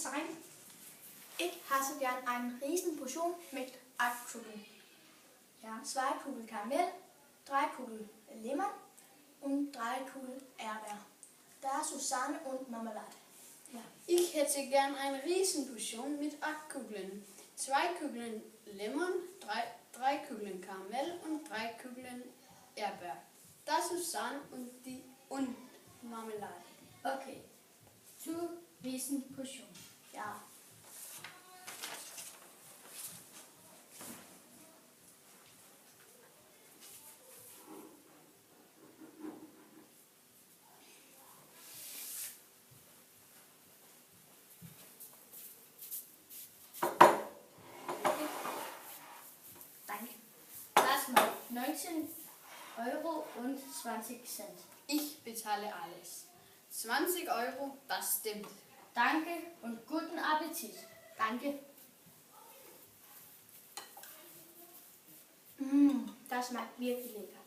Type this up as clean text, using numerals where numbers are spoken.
sein. Ich hasse gern eine Riesenportion mit 8 Kugeln. Ja, 2 Kugeln Karamell, 3 Kugeln Lemon und 3 Kugeln Erdbeer. Da Susanne und Marmelade. Ja. Ich hätte gern eine Riesenportion mit 8 Kugeln. 2 Kugeln Lemon, 3 Kugeln Karamell und 3 Kugeln Erdbeer. Das Susanne und Marmelade. Okay, zur Riesenportion. Ja. Danke. Das mal 19,20 €. Ich bezahle alles. 20 €, das stimmt. Danke und guten Appetit. Danke. Das schmeckt wirklich lecker.